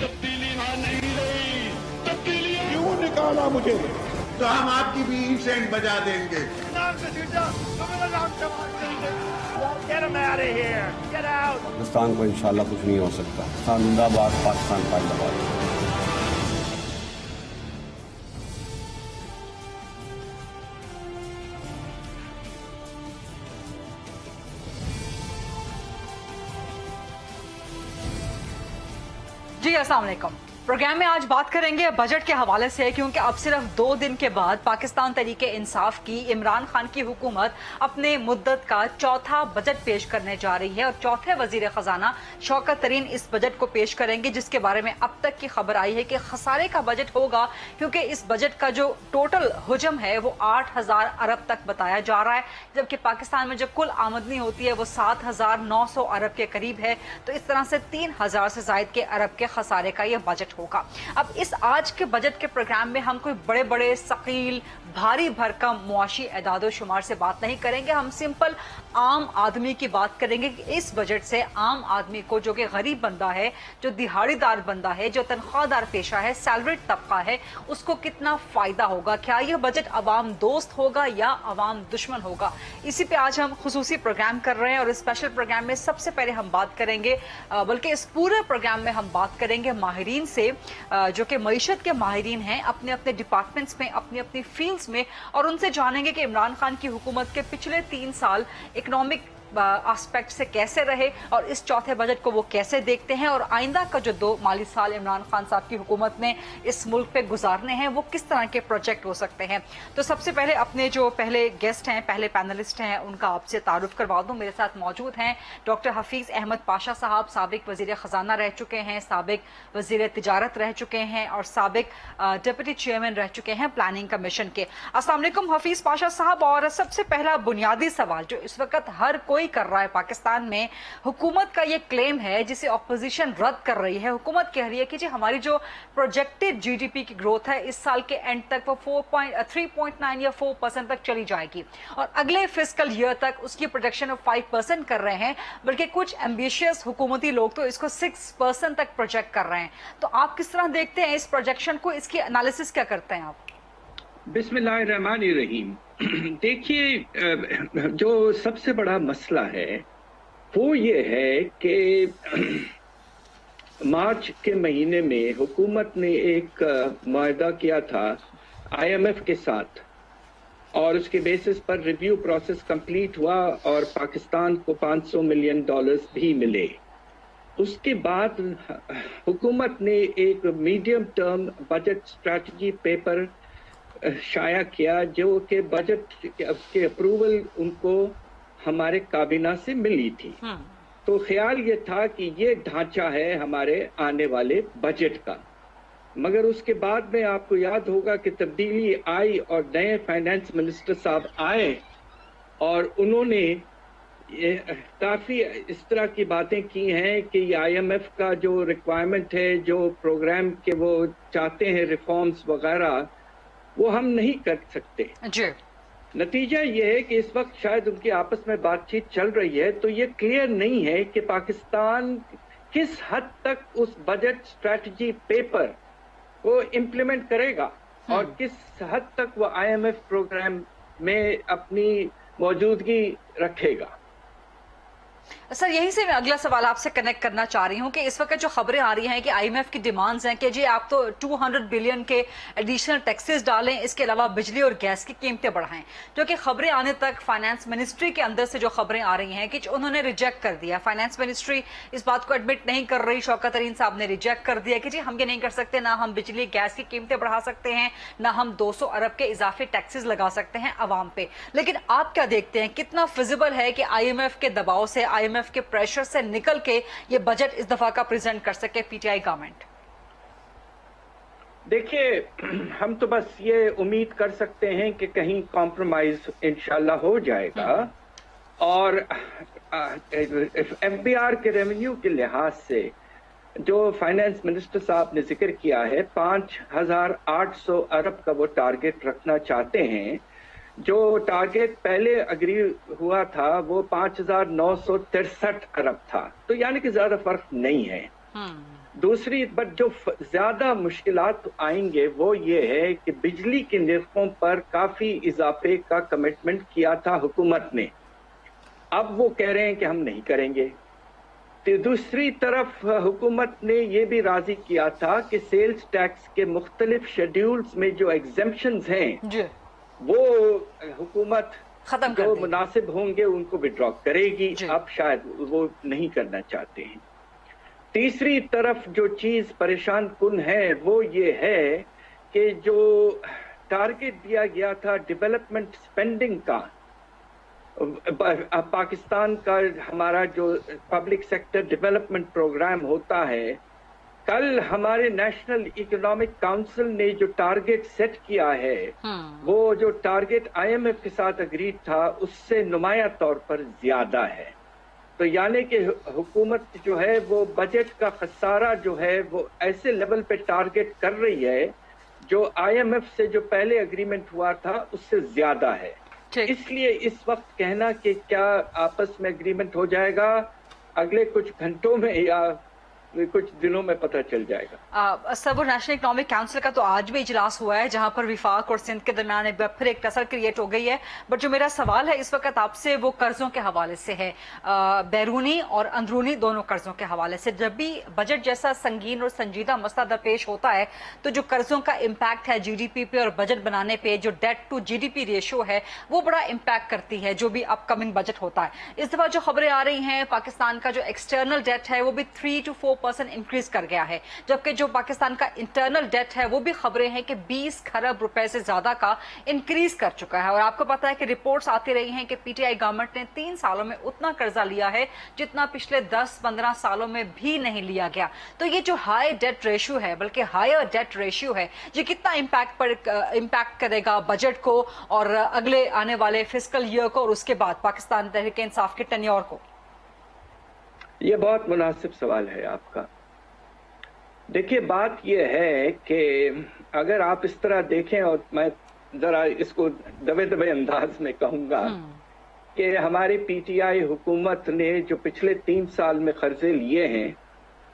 तब्दीली वहां नहीं रही, तब्दीली क्यों निकाला मुझे? तो हम आपकी भी सेंट बजा देंगे। Get him out of here! Get out! Pakistan को इंशाल्लाह कुछ नहीं हो सकता। पाकिस्तान जिंदाबाद, पाकिस्तान जिंदाबाद। जी अस्सलाम वालेकुम। प्रोग्राम में आज बात करेंगे बजट के हवाले से, क्योंकि अब सिर्फ 2 दिन के बाद पाकिस्तान तहरीक इंसाफ की इमरान खान की हुकूमत अपने मुद्दत का चौथा बजट पेश करने जा रही है और चौथे वजीर खजाना शौकत तरीन इस बजट को पेश करेंगे, जिसके बारे में अब तक की खबर आई है कि खसारे का बजट होगा, क्योंकि इस बजट का जो टोटल हुजम है वो 8,000 अरब तक बताया जा रहा है, जबकि पाकिस्तान में जो कुल आमदनी होती है वो 7,900 अरब के करीब है। तो इस तरह से 3,000 से जायद के अरब के खसारे का यह बजट होगा। अब इस आज के बजट के प्रोग्राम में हम कोई बड़े बड़े सकील भारी भरकम मुआशी एदादो शुमार से बात नहीं करेंगे, हम सिंपल आम आदमी की बात करेंगे कि इस बजट से आम आदमी को, जो कि गरीब बंदा है, जो दिहाड़ीदार बंदा है, जो तनख्वाहदार पेशा है, सैलरीड तबका है, उसको कितना फायदा होगा। क्या यह बजट अवाम दोस्त होगा या अवाम दुश्मन होगा? इसी पे आज हम खुसूसी प्रोग्राम कर रहे हैं और स्पेशल प्रोग्राम में सबसे पहले हम बात करेंगे, बल्कि इस पूरे प्रोग्राम में हम बात करेंगे माहिरीन से, जो कि मईशत के माहिरीन हैं अपने अपने डिपार्टमेंट्स में, अपनी अपनी फील्ड्स में, और उनसे जानेंगे कि इमरान खान की हुकूमत के पिछले 3 साल इकोनॉमिक एस्पेक्ट से कैसे रहे और इस चौथे बजट को वो कैसे देखते हैं, और आइंदा का जो 2 माली साल इमरान खान साहब की हुकूमत ने इस मुल्क पे गुजारने हैं वो किस तरह के प्रोजेक्ट हो सकते हैं। तो सबसे पहले अपने जो पहले गेस्ट हैं, पहले पैनलिस्ट हैं, उनका आपसे तारुफ करवा दूं। मेरे साथ मौजूद हैं डॉक्टर हफीज अहमद पाशा साहब, साबिक वजीर खजाना रह चुके हैं, साबिक वजीर तिजारत रह चुके हैं और साबिक डिप्टी चेयरमैन रह चुके हैं प्लानिंग कमीशन के। अस्सलाम वालेकुम हफीज पाशा साहब। और सबसे पहला बुनियादी सवाल जो इस वक्त हर कोई कर रहा है पाकिस्तान में, हुकूमत का ये क्लेम है जिसे ऑपोजिशन रद्द कर रही है। हुकूमत कह रही है कि जी हमारी जो प्रोजेक्टेड जीडीपी की ग्रोथ है इस साल के एंड तक वो 3.9 या 4% तक चली जाएगी और अगले फिस्कल ईयर तक उसकी प्रोजेक्शन 5% कर रहे हैं, बल्कि कुछ एम्बिशियस हुकूमती लोग तो इसको 6% तक प्रोजेक्ट कर रहे हैं। तो आप किस तरह देखते हैं इस प्रोजेक्शन को, इसकी एनालिसिस क्या करते हैं आप? बिस्मिल्लाहिर्रहमानिर्रहीम। देखिए, जो सबसे बड़ा मसला है वो ये है कि मार्च के महीने में हुकूमत ने एक मुआहदा किया था IMF के साथ और उसके बेसिस पर रिव्यू प्रोसेस कंप्लीट हुआ और पाकिस्तान को $500 मिलियन भी मिले। उसके बाद हुकूमत ने एक medium term budget strategy paper शाया किया, जो कि बजट के अप्रूवल उनको हमारे काबीना से मिली थी। तो ख्याल ये था कि ये ढांचा है हमारे आने वाले बजट का, मगर उसके बाद में आपको याद होगा कि तब्दीली आई और नए फाइनेंस मिनिस्टर साहब आए और उन्होंने काफी इस तरह की बातें की हैं कि IMF का जो रिक्वायरमेंट है, जो प्रोग्राम के वो चाहते हैं रिफॉर्म्स वगैरह, वो हम नहीं कर सकते जी। नतीजा ये है कि इस वक्त शायद उनकी आपस में बातचीत चल रही है, तो ये क्लियर नहीं है कि पाकिस्तान किस हद तक उस बजट स्ट्रैटेजी पेपर को इम्प्लीमेंट करेगा और किस हद तक वो IMF प्रोग्राम में अपनी मौजूदगी रखेगा। सर, यहीं से मैं अगला सवाल आपसे कनेक्ट करना चाह रही हूं कि इस वक्त जो खबरें आ रही हैं कि IMF की डिमांड्स हैं कि जी आप तो 200 बिलियन के एडिशनल टैक्सेस डालें, इसके अलावा बिजली और गैस की कीमतें बढ़ाएं, जो कि खबरें आने तक फाइनेंस मिनिस्ट्री के अंदर से जो खबरें आ रही हैं कि उन्होंने रिजेक्ट कर दिया। फाइनेंस मिनिस्ट्री इस बात को एडमिट नहीं कर रही, शौकत तरीन साहब ने रिजेक्ट कर दिया कि जी हम ये नहीं कर सकते, ना हम बिजली गैस की कीमतें बढ़ा सकते हैं, ना हम 200 अरब के इजाफी टैक्सेस लगा सकते हैं अवाम पे। लेकिन आप क्या देखते हैं, कितना फिजिबल है कि IMF के दबाव से, IMF के प्रेशर से निकल के ये बजट इस दफा का प्रेजेंट कर सके PTI गवर्नमेंट? देखिए, हम तो बस ये उम्मीद कर सकते हैं कि कहीं कॉम्प्रोमाइज इंशाल्लाह हो जाएगा और FBR के रेवेन्यू के लिहाज से जो फाइनेंस मिनिस्टर साहब ने जिक्र किया है 5,800 अरब का वो टारगेट रखना चाहते हैं। जो टारगेट पहले अग्री हुआ था वो 5,963 अरब था, तो यानी कि ज्यादा फर्क नहीं है। दूसरी बट जो ज्यादा मुश्किलात आएंगे वो ये है कि बिजली के निर्खों पर काफी इजाफे का कमिटमेंट किया था हुकूमत ने, अब वो कह रहे हैं कि हम नहीं करेंगे। तो दूसरी तरफ हुकूमत ने ये भी राजी किया था कि सेल्स टैक्स के मुख्तलिफ शेड्यूल्स में जो एग्जेम्पशंस हैं वो हुकूमत खत्म जो मुनासिब होंगे उनको विड्रॉ करेगी, अब शायद वो नहीं करना चाहते हैं। तीसरी तरफ जो चीज परेशान कुन है वो ये है कि जो टारगेट दिया गया था डेवलपमेंट स्पेंडिंग का, पाकिस्तान का हमारा जो पब्लिक सेक्टर डेवलपमेंट प्रोग्राम होता है, कल हमारे नेशनल इकोनॉमिक काउंसिल ने जो टारगेट सेट किया है वो जो टारगेट IMF के साथ अग्रीड था उससे नुमाया तौर पर ज्यादा है। तो यानी कि हुकूमत जो है वो बजट का खसारा जो है वो ऐसे लेवल पे टारगेट कर रही है जो IMF से जो पहले अग्रीमेंट हुआ था उससे ज्यादा है। इसलिए इस वक्त कहना कि क्या आपस में एग्रीमेंट हो जाएगा अगले कुछ घंटों में या कुछ दिनों में पता चल जाएगा। सर, वो नेशनल इकोनॉमिक काउंसिल का तो आज भी इजलास हुआ है जहां पर विफाक और सिंध के दरमियान एक बार फिर एक टसल क्रिएट हो गई है। बट जो मेरा सवाल है इस वक्त आपसे वो कर्जों के हवाले से है, बैरूनी और अंदरूनी दोनों कर्जों के हवाले से। जब भी बजट जैसा संगीन और संजीदा मसला दरपेश होता है तो जो कर्जों का इम्पैक्ट है GDP पे और बजट बनाने पे, जो डेट टू GDP रेशियो है वो बड़ा इम्पैक्ट करती है जो भी अपकमिंग बजट होता है। इस दफा जो खबरें आ रही हैं पाकिस्तान का जो एक्सटर्नल डेट है वो भी 3 to 4% इंक्रीज कर गया है, जबकि जो पाकिस्तान का इंटरनल डेट है वो भी खबरें हैं कि 20 खरब रुपए से ज्यादा का इंक्रीज कर चुका है। और आपको पता है कि रिपोर्ट्स आती रही हैं कि PTI गवर्नमेंट ने 3 सालों में उतना कर्जा लिया है जितना पिछले 10-15 सालों में भी नहीं लिया गया। तो ये जो हाई डेट रेशियो है, बल्कि हायर डेट रेशियो है, ये कितना इम्पैक्ट करेगा बजट को और अगले आने वाले फिस्कल ईयर को और उसके बाद पाकिस्तान तहरीक इंसाफ के टेन्योर को? ये बहुत मुनासिब सवाल है आपका। देखिए, बात यह है कि अगर आप इस तरह देखें, और मैं जरा इसको दबे दबे अंदाज में कहूंगा कि हमारी PTI हुकूमत ने जो पिछले 3 साल में कर्जे लिए हैं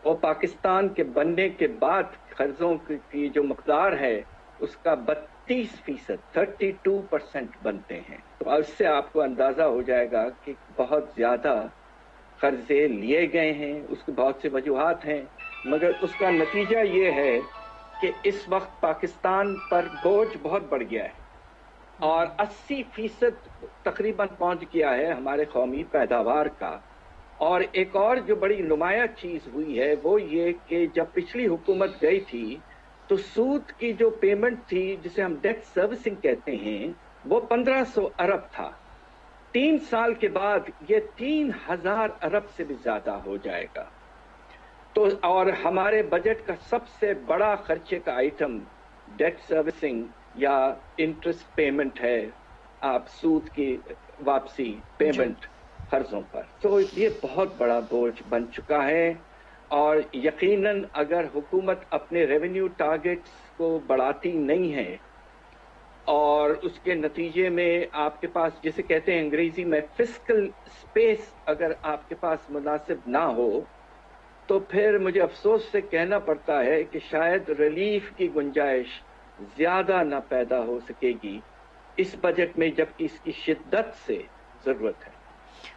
वो पाकिस्तान के बनने के बाद कर्जों की जो मकदार है उसका 32%, 32% बनते हैं। तो इससे आपको अंदाजा हो जाएगा कि बहुत ज्यादा कर्जे लिए गए हैं। उसकी बहुत सी वजूहात हैं, मगर उसका नतीजा ये है कि इस वक्त पाकिस्तान पर बोझ बहुत बढ़ गया है और 80% तकरीबन पहुंच गया है हमारे कौमी पैदावार का। और एक और जो बड़ी नुमाया चीज हुई है वो ये कि जब पिछली हुकूमत गई थी तो सूद की जो पेमेंट थी जिसे हम डेट सर्विसिंग कहते हैं वो 1500 अरब था। 3 साल के बाद ये 3000 अरब से भी ज्यादा हो जाएगा। तो और हमारे बजट का सबसे बड़ा खर्चे का आइटम डेट सर्विसिंग या इंटरेस्ट पेमेंट है, आप सूद की वापसी पेमेंट कर्जों पर। तो ये बहुत बड़ा बोझ बन चुका है और यकीनन अगर हुकूमत अपने रेवेन्यू टारगेट्स को बढ़ाती नहीं है और उसके नतीजे में आपके पास जिसे कहते हैं अंग्रेजी में फिस्कल स्पेस अगर आपके पास मुनासिब ना हो तो फिर मुझे अफसोस से कहना पड़ता है कि शायद रिलीफ की गुंजाइश ज्यादा ना पैदा हो सकेगी इस बजट में, जबकि इसकी शिद्दत से जरूरत है।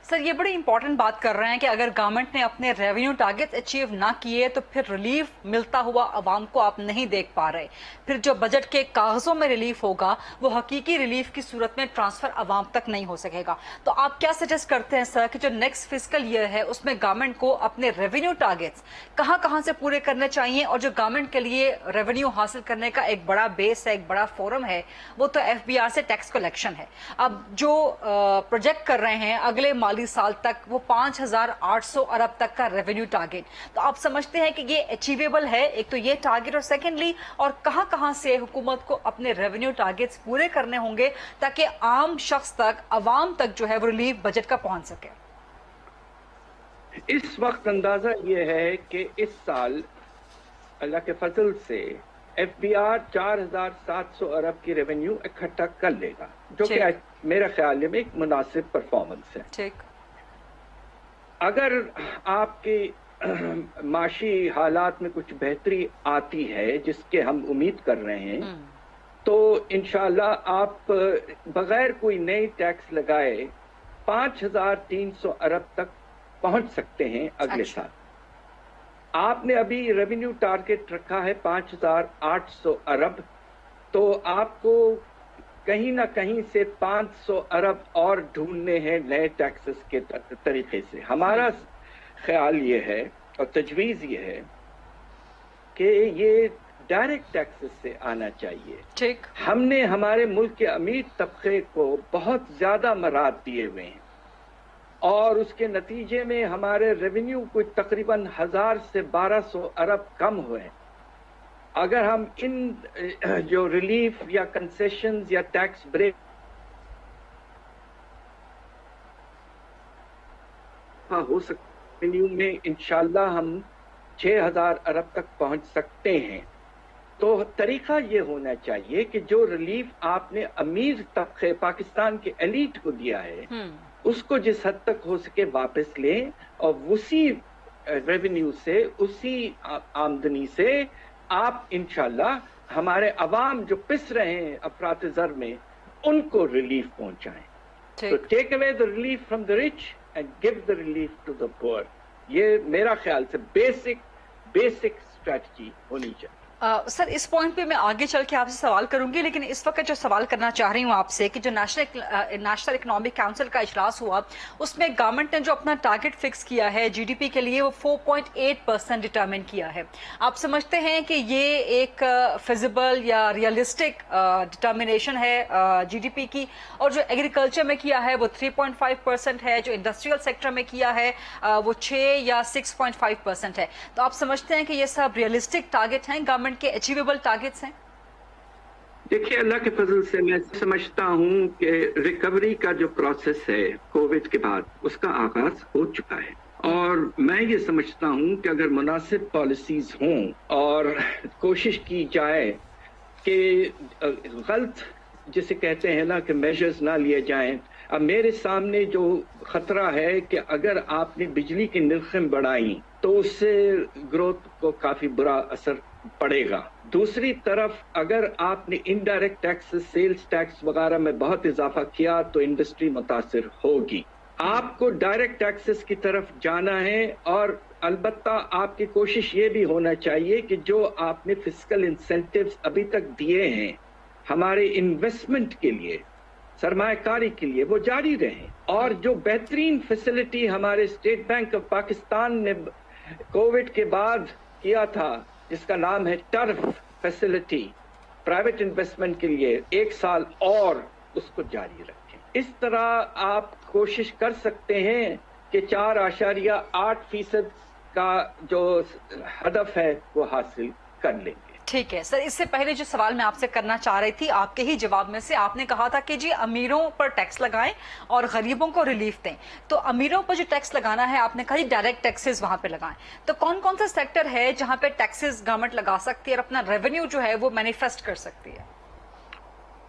सर, ये बड़ी इंपॉर्टेंट बात कर रहे हैं कि अगर गवर्नमेंट ने अपने रेवेन्यू टारगेट्स अचीव ना किए तो फिर रिलीफ मिलता हुआ आवाम को आप नहीं देख पा रहे। फिर जो बजट के कागजों में रिलीफ होगा वो हकीकी रिलीफ की सूरत में ट्रांसफर आवाम तक नहीं हो सकेगा। तो आप क्या सजेस्ट करते हैं सर कि जो नेक्स्ट फिस्कल ईयर है उसमें गवर्नमेंट को अपने रेवेन्यू टारगेट्स कहां से पूरे करने चाहिए? और जो गवर्नमेंट के लिए रेवेन्यू हासिल करने का एक बड़ा बेस है, एक बड़ा फोरम है, वो तो FBR से टैक्स कलेक्शन है। अब जो प्रोजेक्ट कर रहे हैं अगले माली साल तक वो 5800 अरब तक का रेवेन्यू टारगेट, तो आप समझते हैं कि ये अचीवेबल है? एक तो ये टारगेट, और सेकेंडली और कहां से हुकूमत को अपने रेवेन्यू टारगेट्स पूरे करने होंगे ताकि आम शख्स तक, आवाम तक जो है वो रिलीफ बजट का पहुंच सके? इस वक्त अंदाजा ये है कि इस साल अल्लाह के फजल से FBR 4700 अरब की रेवेन्यू इकट्ठा कर लेगा, जो कि मेरा ख्याल में एक मुनासिब परफॉर्मेंस है। ठीक। अगर आपकी माशी हालात में कुछ बेहतरी आती है, जिसके हम उम्मीद कर रहे हैं, तो इंशाल्लाह आप बगैर कोई नई टैक्स लगाए 5,300 अरब तक पहुंच सकते हैं अगले साल। आपने अभी रेवेन्यू टारगेट रखा है 5,800 अरब, तो आपको कहीं ना कहीं से 500 अरब और ढूंढने हैं नए टैक्सेस के तरीके से। हमारा ख्याल ये है और तजवीज़ ये है कि ये डायरेक्ट टैक्सेस से आना चाहिए। ठीक। हमने हमारे मुल्क के अमीर तबके को बहुत ज्यादा मराद दिए हुए हैं और उसके नतीजे में हमारे रेवेन्यू को तकरीबन 1000 से 1200 अरब कम हुए। अगर हम इन जो रिलीफ या कंसेशंस या टैक्स ब्रेक हो सकते, रेवेन्यू में इंशाल्लाह हम 6000 अरब तक पहुंच सकते हैं। तो तरीका ये होना चाहिए कि जो रिलीफ आपने अमीर तबके पाकिस्तान के एलीट को दिया है उसको जिस हद तक हो सके वापस लें और उसी रेवेन्यू से, उसी आमदनी से आप इंशाल्लाह हमारे अवाम जो पिस रहे हैं अफरात-ए-ज़र में उनको रिलीफ पहुंचाएं। तो take away the relief from the rich and give the relief to the poor. ये मेरा ख्याल से बेसिक स्ट्रेटजी होनी चाहिए। सर, इस पॉइंट पे मैं आगे चल के आपसे सवाल करूंगी, लेकिन इस वक्त जो सवाल करना चाह रही हूँ आपसे कि जो नेशनल इकोनॉमिक काउंसिल का इजलास हुआ उसमें गवर्नमेंट ने जो अपना टारगेट फिक्स किया है जीडीपी के लिए वो 4.8% डिटरमिन किया है। आप समझते हैं कि ये एक फिजिबल या रियलिस्टिक डिटर्मिनेशन है जीडीपी की? और जो एग्रीकल्चर में किया है वो 3.5% है, जो इंडस्ट्रियल सेक्टर में किया है वो 6 या 6.5% है। तो आप समझते हैं कि ये सब रियलिस्टिक टारगेट हैं, गवर्नमेंट के अचीवेबल टारगेट्स हैं? देखिए, अल्लाह के फजल से मैं समझता हूं कि रिकवरी का जो प्रोसेस है कोविड के बाद उसका आगाज हो चुका है और मैं ये समझता हूं कि अगर मुनासिब पॉलिसीज हों और कोशिश की जाए कि गलत जिसे कहते हैं ना कि मेजर्स ना लिए जाएं। अब मेरे सामने जो खतरा है कि अगर आपने बिजली की निर्खें बढ़ाई तो उससे ग्रोथ को काफी बुरा असर पड़ेगा। दूसरी तरफ अगर आपने इनडायरेक्ट टैक्सेस, सेल्स टैक्स वगैरह में बहुत इजाफा किया तो इंडस्ट्री मुतासिर होगी। आपको डायरेक्ट टैक्सेस की तरफ जाना है और अलबत्ता आपकी कोशिश ये भी होना चाहिए कि जो आपने फिस्कल इंसेंटिव्स अभी तक दिए हैं हमारे इन्वेस्टमेंट के लिए, सरमायाकारी के लिए, वो जारी रहें। और जो बेहतरीन फैसिलिटी हमारे स्टेट बैंक ऑफ पाकिस्तान ने कोविड के बाद किया था जिसका नाम है टर्फ फैसिलिटी प्राइवेट इन्वेस्टमेंट के लिए, 1 साल और उसको जारी रखें। इस तरह आप कोशिश कर सकते हैं कि 4.8% का जो हदफ है वो हासिल कर लेंगे। ठीक है सर, इससे पहले जो सवाल मैं आपसे करना चाह रही थी, आपके ही जवाब में से आपने कहा था कि जी अमीरों पर टैक्स लगाएं और गरीबों को रिलीफ दें। तो अमीरों पर जो टैक्स लगाना है आपने कहा डायरेक्ट टैक्सेस वहां पे लगाएं। तो कौन कौन सा सेक्टर है जहां पे टैक्सेस गवर्नमेंट लगा सकती है और अपना रेवेन्यू जो है वो मैनिफेस्ट कर सकती है?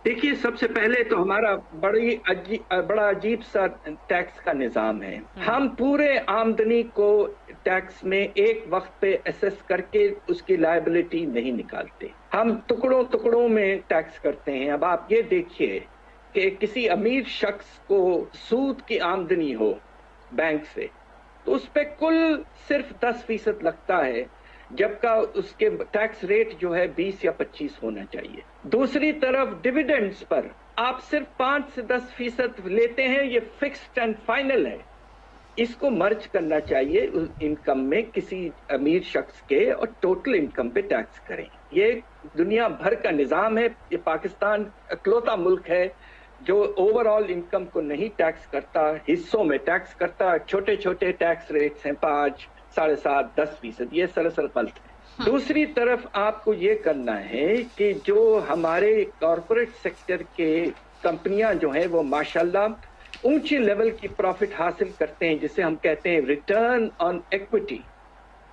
देखिए, सबसे पहले तो हमारा बड़ा अजीब सा टैक्स का निजाम है। हम पूरे आमदनी को टैक्स में एक वक्त पे असेस करके उसकी लायबिलिटी नहीं निकालते, हम टुकड़ों में टैक्स करते हैं। अब आप ये देखिए कि किसी अमीर शख्स को सूद की आमदनी हो बैंक से तो उस पे कुल सिर्फ 10% लगता है, जबकि उसके टैक्स रेट जो है 20 या 25 होना चाहिए। दूसरी तरफ डिविडेंड्स पर आप सिर्फ 5 से 10% लेते हैं, ये फिक्स्ड एंड फाइनल है। इसको मर्ज करना चाहिए उस इनकम में किसी अमीर शख्स के और टोटल इनकम पे टैक्स करें। ये दुनिया भर का निजाम है। ये पाकिस्तान इकलौता मुल्क है जो ओवरऑल इनकम को नहीं टैक्स करता, हिस्सों में टैक्स करता। छोटे छोटे टैक्स रेट्स हैं 5, 7.5, 10%। ये सरासर गलत है। दूसरी तरफ आपको ये करना है कि जो हमारे कॉरपोरेट सेक्टर के कंपनियां जो हैं वो माशाल्लाह ऊंचे लेवल की प्रॉफिट हासिल करते हैं, जिसे हम कहते हैं रिटर्न ऑन इक्विटी।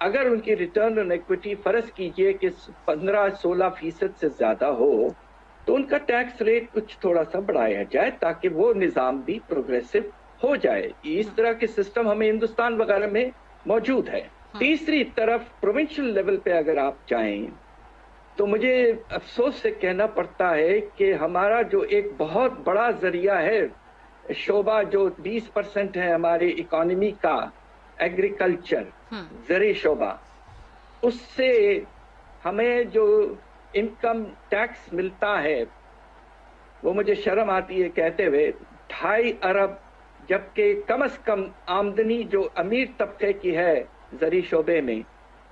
अगर उनकी रिटर्न ऑन इक्विटी फर्ज कीजिए कि 15-16% से ज्यादा हो तो उनका टैक्स रेट कुछ थोड़ा सा बढ़ाया जाए ताकि वो निजाम भी प्रोग्रेसिव हो जाए। इस तरह के सिस्टम हमें हिंदुस्तान वगैरह में मौजूद है। तीसरी तरफ प्रोविंशियल लेवल पे अगर आप जाएं तो मुझे अफसोस से कहना पड़ता है कि हमारा जो एक बहुत बड़ा जरिया है, शोबा जो 20% है हमारी इकोनॉमी का, एग्रीकल्चर, ज़री शोबा, उससे हमें जो इनकम टैक्स मिलता है वो मुझे शर्म आती है कहते हुए 2.5 अरब, जबकि कम से कम आमदनी जो अमीर तबके की है ज़री शोबे में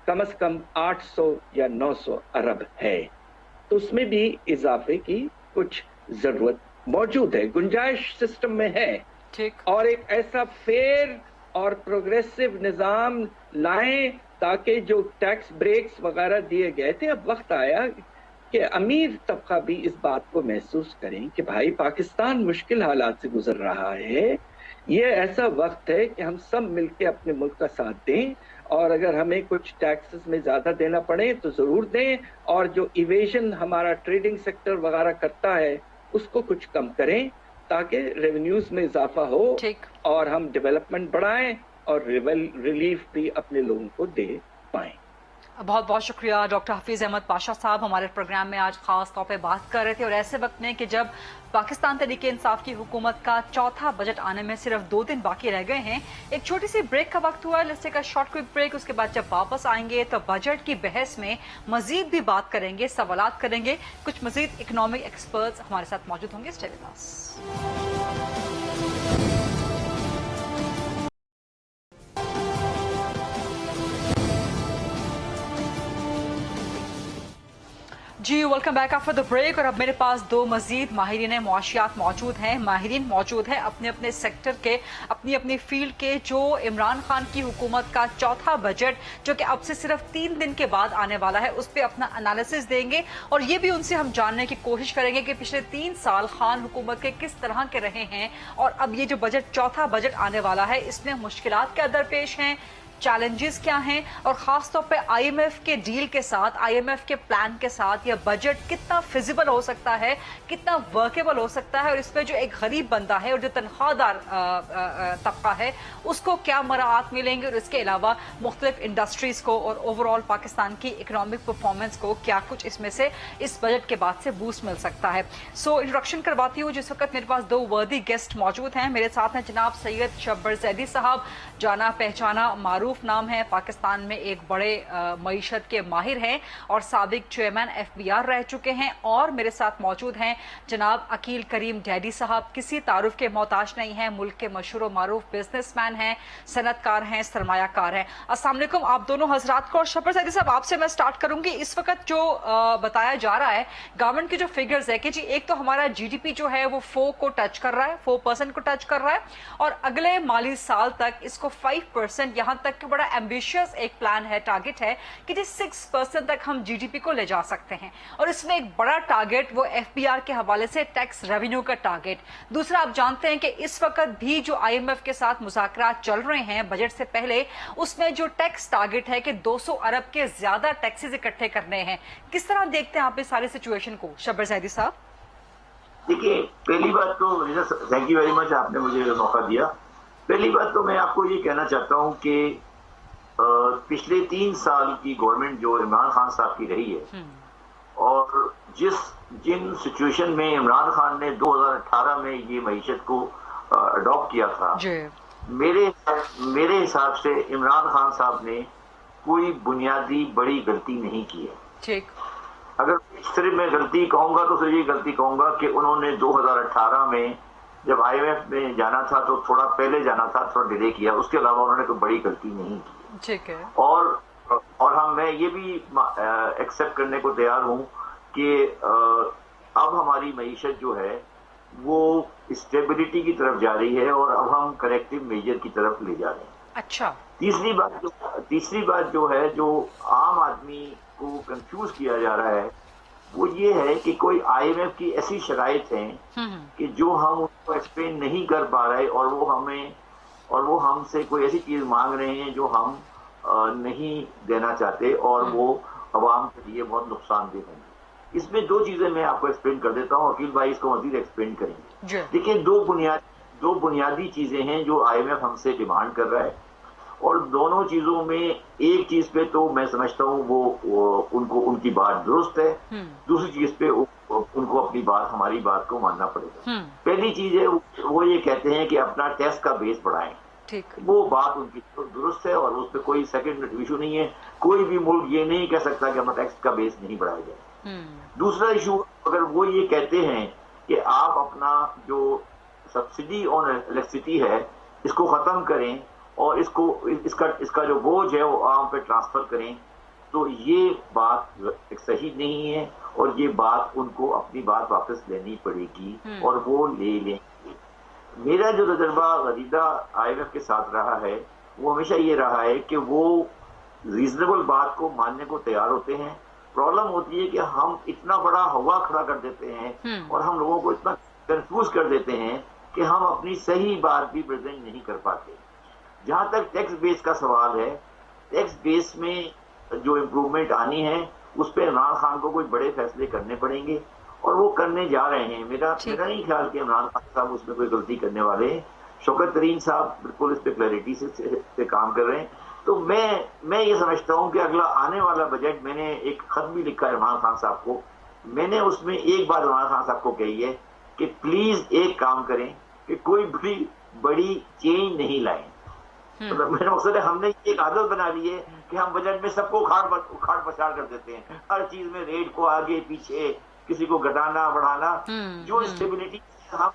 कम से कम 800 या 900 अरब है। तो उसमें भी इजाफे की कुछ जरूरत मौजूद है, गुंजाइश सिस्टम में है। ठीक। और एक ऐसा फेयर और प्रोग्रेसिव निजाम लाएं ताकि जो टैक्स ब्रेक्स वगैरह दिए गए थे, अब वक्त आया कि अमीर तबका भी इस बात को महसूस करें कि भाई पाकिस्तान मुश्किल हालात से गुजर रहा है, ये ऐसा वक्त है कि हम सब मिलकर अपने मुल्क का साथ दें, और अगर हमें कुछ टैक्सेस में ज्यादा देना पड़े तो जरूर दें, और जो इवेजन हमारा ट्रेडिंग सेक्टर वगैरह करता है उसको कुछ कम करें ताकि रेवेन्यूज में इजाफा हो और हम डेवलपमेंट बढ़ाएं और रिलीफ भी अपने लोगों को दे पाएं। बहुत बहुत शुक्रिया डॉक्टर हफीज अहमद पाशा साहब, हमारे प्रोग्राम में आज खास तौर पे बात कर रहे थे, और ऐसे वक्त में कि जब पाकिस्तान तहरीक इंसाफ की हुकूमत का चौथा बजट आने में सिर्फ 2 दिन बाकी रह गए हैं। एक छोटी सी ब्रेक का वक्त हुआ है, let's take a short quick break. उसके बाद जब वापस आएंगे तो बजट की बहस में मजीद भी बात करेंगे, सवालात करेंगे, कुछ मजीद इकोनॉमिक एक्सपर्ट्स हमारे साथ मौजूद होंगे। Stay with us. जी welcome back after the break. और अब मेरे पास 2 मजीद माहिरीन मुआशियात मौजूद हैं, माहिरीन मौजूद हैं अपने अपने सेक्टर के, अपनी अपनी फील्ड के, जो इमरान खान की हुकूमत का चौथा बजट जो कि अब से सिर्फ 3 दिन के बाद आने वाला है उस पर अपना एनालिसिस देंगे, और ये भी उनसे हम जानने की कोशिश करेंगे कि पिछले 3 साल खान हुकूमत के किस तरह के रहे हैं, और अब ये जो बजट चौथा बजट आने वाला है इसमें मुश्किलात क्या दरपेश हैं, चैलेंजेस क्या हैं, और खास तौर पे आईएमएफ के डील के साथ, आईएमएफ के प्लान के साथ यह बजट कितना फिजिबल हो सकता है, कितना वर्केबल हो सकता है, और इसमें जो एक गरीब बंदा है और जो तनख्वाहदार तबका है उसको क्या मराहत मिलेंगे, और इसके अलावा मुख्तलिफ इंडस्ट्रीज को और ओवरऑल पाकिस्तान की इकोनॉमिक परफॉर्मेंस को क्या कुछ इसमें से इस बजट के बाद से बूस्ट मिल सकता है। सो इंट्रोडक्शन करवाती हूँ। जिस वक्त मेरे पास 2 वर्दी गेस्ट मौजूद हैं, मेरे साथ हैं जनाब सैयद शब्बर जैदी साहब, जाना पहचाना मारूफ नाम है, पाकिस्तान में एक बड़े मईशत के माहिर हैं और साबिक चेयरमैन FBR रह चुके हैं, और मेरे साथ मौजूद हैं जनाब अकील करीम डैडी साहब, किसी तारुफ के मोहताज नहीं हैं, मुल्क के मशहूर मारूफ बिजनेसमैन हैं, सनतकार हैं, सरमायाकार हैं। अस्सलाम वालेकुम आप दोनों हजरात को। और शब्बर जैदी साहब आपसे मैं स्टार्ट करूंगी। इस वक्त जो बताया जा रहा है गवर्नमेंट की जो फिगर्स है कि जी एक तो हमारा GDP जो है वो 4 को टच कर रहा है, 4% को टच कर रहा है, और अगले माली साल तक इसको 5%, यहां तक कि बड़ा एम्बिशियस एक प्लान है, टारगेट है कि जी 6% तक हम GDP को ले जा सकते हैं, और इसमें एक बड़ा टारगेट वो FBR के हवाले से टैक्स रेवेन्यू का टारगेट। दूसरा आप जानते हैं कि इस वक्त भी जो IMF के साथ मुज़ाकरात चल रहे हैं बजट से पहले, उसमें जो टैक्स टारगेट है कि 200 अरब के ज्यादा टैक्सेस इकट्ठे करने हैं। किस तरह देखते हैं आप इस सारी सिचुएशन को शब्बर जैदी साहब? देखिए, पहली बात तो थैंक यू वेरी मच, आपने मुझे मौका दिया। पहली बात तो मैं आपको ये कहना चाहता हूँ कि पिछले 3 साल की गवर्नमेंट जो इमरान खान साहब की रही है, और जिन सिचुएशन में इमरान खान ने 2018 में ये मईशत को अडॉप्ट किया था, मेरे हिसाब से इमरान खान साहब ने कोई बुनियादी बड़ी गलती नहीं की है। ठीक। अगर सिर्फ मैं गलती कहूंगा तो सिर्फ ये गलती कहूंगा कि उन्होंने 2018 में जब IMF में जाना था तो थोड़ा पहले जाना था, थोड़ा डिले किया, उसके अलावा उन्होंने कोई बड़ी गलती नहीं की। ठीक है। और मैं ये भी एक्सेप्ट करने को तैयार हूँ कि अब हमारी मईशत जो है वो स्टेबिलिटी की तरफ जा रही है, और अब हम करेक्टिव मेजर की तरफ ले जा रहे हैं। अच्छा। तीसरी बात जो है, जो आम आदमी को कंफ्यूज किया जा रहा है, वो ये है कि कोई IMF की ऐसी शराइत हैं कि जो हम उसको एक्सप्लेन नहीं कर पा रहे, और वो हमसे कोई ऐसी चीज मांग रहे हैं जो हम नहीं देना चाहते, और वो अवाम के लिए बहुत नुकसानदेह होंगे। इसमें 2 चीजें मैं आपको एक्सप्लेन कर देता हूँ, अकील भाई इसको मजीद एक्सप्लेन करेंगे। देखिए, 2 बुनियादी चीजें हैं जो IMF हमसे डिमांड कर रहा है, اور دونوں چیزوں میں ایک چیز پہ تو میں سمجھتا ہوں وہ ان کی بات درست ہے، دوسری چیز پہ ان کو اپنی بات، ہماری بات کو ماننا پڑے گا. پہلی چیز ہے وہ یہ کہتے ہیں کہ اپنا ٹیکس کا بیس بڑھائیں، وہ بات ان کی درست ہے اور اس پہ کوئی سیکنڈ ایشو نہیں ہے. کوئی بھی ملک یہ نہیں کہہ سکتا کہ ہمارا ٹیکس کا بیس نہیں بڑھایا جائے. دوسرا ایشو اگر وہ یہ کہتے ہیں کہ آپ اپنا جو سبسڈی آن الیکٹریسٹی ہے اس کو ختم کریں اور اس کا جو بوجھ ہے وہ عوام پہ ٹرانسفر کریں، تو یہ بات صحیح نہیں ہے اور یہ بات ان کو اپنی بات واپس لینی پڑے گی اور وہ لے لیں گے. میرا جو تجربہ غریدہ IMF کے ساتھ رہا ہے وہ ہمیشہ یہ رہا ہے کہ وہ ریزنیبل بات کو ماننے کو تیار ہوتے ہیں. پرابلم ہوتی ہے کہ ہم اتنا بڑا ہوا کھڑا کر دیتے ہیں اور ہم لوگوں کو اتنا کنفیوز کر دیتے ہیں کہ ہم اپنی صحیح بات بھی پریزنٹ نہیں کر پاتے. جہاں تک ٹیکس بیس کا سوال ہے، ٹیکس بیس میں جو امپروومنٹ آنی ہے اس پہ عمران خان کو کوئی بڑے فیصلے کرنے پڑیں گے اور وہ کرنے جا رہے ہیں. میرا نہیں خیال کہ عمران خان صاحب اس میں کوئی غلطی کرنے والے ہیں. شوکت ترین صاحب بالکل اس پہ کلیئرٹی سے کام کر رہے ہیں. تو میں یہ سمجھتا ہوں کہ اگلا آنے والا بجٹ، میں نے ایک خط بھی لکھا ہے عمران خان صاحب کو، میں نے اس میں ایک بات عمران خان صاحب کو کہی ہے کہ پلیز ایک کام کریں کہ کوئی بڑی چینج نہیں لائیں. مطلب میرا مقصد ہے ہم نے ایک عادت بنا لی ہے کہ ہم بجٹ میں سب کو اکھاڑ پچھاڑ کر دیتے ہیں، ہر چیز میں ریٹ کو آگے پیچھے، کسی کو گھٹانا بڑھانا. جو اسٹیبلٹی ہم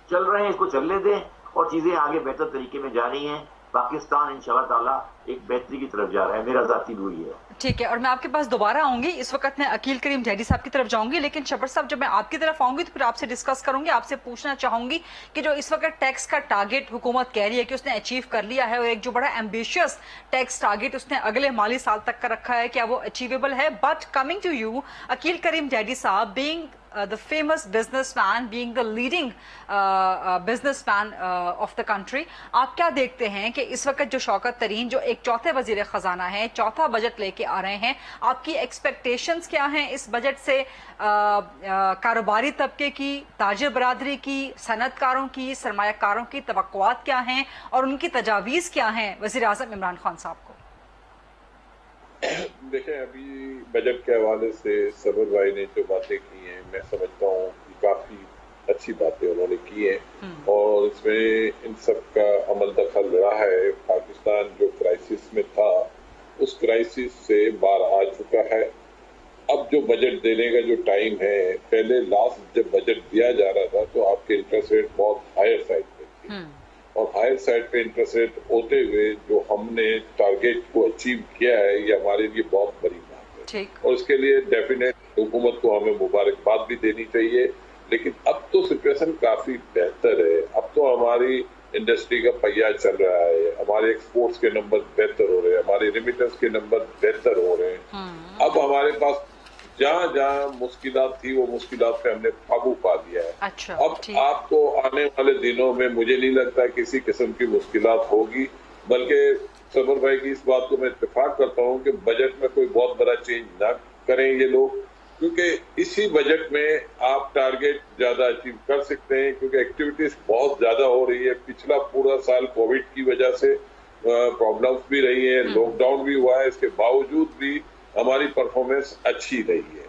چل رہے ہیں اس کو چلنے دیں اور چیزیں آگے بہتر طریقے میں جا رہی ہیں. پاکستان انشاءاللہ تعالیٰ ایک بہتری کی طرف جا رہا ہے. میرا ذاتی دو یہ ہے. ٹھیک ہے، اور میں آپ کے پاس دوبارہ آؤں گی. اس وقت میں عقیل کریم ڈیڈی صاحب کی طرف جاؤں گی، لیکن شبر صاحب جب میں آپ کی طرف آؤں گی تو پھر آپ سے ڈسکس کروں گی. آپ سے پوچھنا چاہوں گی کہ جو اس وقت ٹیکس کا ٹارگٹ حکومت کہہ رہی ہے کہ اس نے اچیو کر لیا ہے، اور ایک جو بڑا ایمبیشیس ٹیکس ٹارگٹ اس نے اگلے مالی سال تک کا رکھا ہے، کیا وہ اچیویبل ہے؟ But coming to you Aqeel Karim Dhedhi Sahab, being the famous businessman, being the leading businessman of the country, آپ کیا دیکھتے ہیں کہ اس وقت جو شوکت ترین جو ایک چوتھے وزیر خزانہ ہیں، چوتھا بجٹ لے کے آ رہے ہیں، آپ کی ایکسپیکٹیشنز کیا ہیں اس بجٹ سے؟ کاروباری طبقے کی، تاجر برادری کی، صنعت کاروں کی، سرمایہ کاروں کی توقعات کیا ہیں اور ان کی تجاویز کیا ہیں وزیر اعظم عمران خان صاحب کو؟ دیکھیں، ابھی بجٹ کے حوالے سے صبر بھائی نے جو باتیں کی ہیں میں سمجھتا ہوں کہ کافی اچھی باتیں انہوں نے کی ہیں اور اس میں ان سب کا عمل دخل رہا ہے. پاکستان جو کرائسس میں تھا اس کرائسس سے باہر آ چکا ہے. اب جو بجٹ دینے کا جو ٹائم ہے، پہلے لاسٹ جب بجٹ دیا جا رہا تھا تو آپ کے انٹرسٹ ریٹ بہت ہائر سائڈ پہ تھے اور ہائر سائڈ پہ انٹرسٹ ریٹ ہوتے ہوئے جو ہم نے ٹارگیٹ کو اچیو کیا ہے یہ ہمارے لیے بہت بڑی بات ہے اور اس کے لیے ڈیفینیٹ حکومت کو ہمیں مبارکباد بھی دینی چاہیے. لیکن اب تو سچویشن کافی بہتر ہے. اب تو ہماری انڈسٹری کا پہیہ چل رہا ہے، ہمارے ایکسپورٹس کے نمبر بہتر ہو رہے ہیں، ہمارے ریمیٹنس کے نمبر بہتر ہو رہے ہیں. اب ہمارے پاس جہاں جہاں مشکلات تھی وہ مشکلات پہ ہم نے قابو پا دیا ہے. اب آپ کو آنے والے دنوں میں مجھے نہیں لگتا کسی قسم کی مشکلات ہوگی، بلکہ صبر بھائی کی اس بات کو میں اتفاق کرتا ہوں کہ بجٹ میں کوئی بہت بڑا چینج نہ کریں یہ لوگ، کیونکہ اسی بجٹ میں آپ ٹارگیٹ زیادہ اچیو کر سکتے ہیں کیونکہ ایکٹیویٹیز بہت زیادہ ہو رہی ہے. پچھلا پورا سال کووڈ کی وجہ سے پرابلمس بھی رہی ہیں، لاک ڈاؤن بھی ہوا ہے، اس کے باوجود بھی ہماری پرفارمنس اچھی رہی ہے.